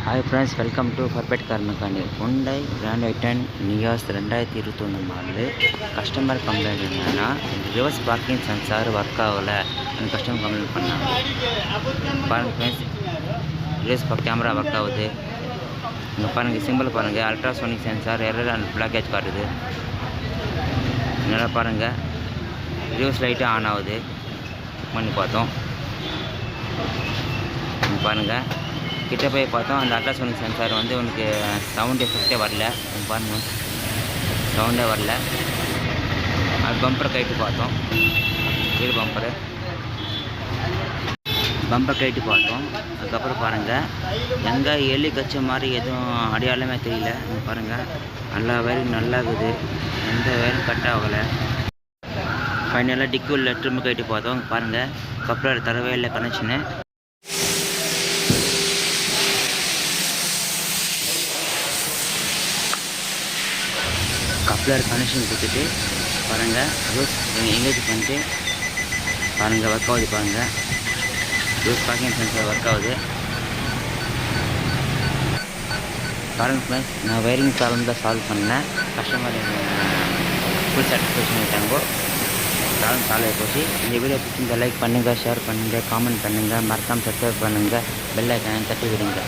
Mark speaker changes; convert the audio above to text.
Speaker 1: Hi friends, welcome to perfect car mechanic. Hyundai Grand i ten Nios 2021 model. Customer complaint என்னென்னா, reverse parking sensor work ஆகலை. அந்த customer complaint பண்ணாங்க. பாருங்கள் friends, reverse camera work ஆகுது. இங்கே பாருங்கள், சிம்பிள் பாருங்கள், ultrasonic sensor error and blockage காட்டுது. நல்லா பாருங்கள், ரிவர்ஸ் லைட்டு ஆன் ஆகுது. பண்ணி பார்த்தோம். பாருங்கள், கிட்ட போய் பார்த்தோம். அந்த அல்ட்ராசோனிக் சென்சார் வந்து உனக்கு சவுண்ட் எஃபெக்டே வரல. பாருங்கள், சவுண்டே வரல. அது பம்பர் கைட்டு பார்த்தோம். வீடு பம்பர் கைட்டு பார்த்தோம். அதுக்கப்புறம் பாருங்கள், எங்கே எலி கச்ச மாதிரி எதுவும் அடையாளமே தெரியல. பாருங்கள், நல்லா வயரிங் நல்லா இருக்குது. எந்த வயரும் கட் ஆகலை. ஃபைனலாக டிக்கி உள்ள ட்ரிம்மு கைட்டு பார்த்தோம். பாருங்கள், கப்ளர் தரவே இல்லை கனெக்ஷனு. கப்ளர் கனெக்ஷன் கொடுத்துட்டு பாருங்கள், ரோஸ் எங்கேஜ் பண்ணிட்டு பாருங்கள், ஒர்க் ஆகுது. பாருங்கள், ரோஸ் பார்க்கிங் சென்சார் ஒர்க் ஆகுது. பாருங்கள் ஃப்ரெண்ட்ஸ், நான் வயரிங் ப்ராப்ளம் தான் சால்வ் பண்ணேன். கஸ்டமர் ஃபுல் சாட்டிஸ்ஃபேக்ஷன் ஆகிட்டாங்கோ. ப்ராப்ளம் சால்வ் ஆகி போச்சு. இந்த வீடியோ பிடிச்சிருந்தா லைக் பண்ணுங்கள், ஷேர் பண்ணுங்கள், காமெண்ட் பண்ணுங்கள், மறக்காமல் சப்ஸ்கிரைப் பண்ணுங்கள், பெல் ஐக்கானை தட்டி விடுங்க.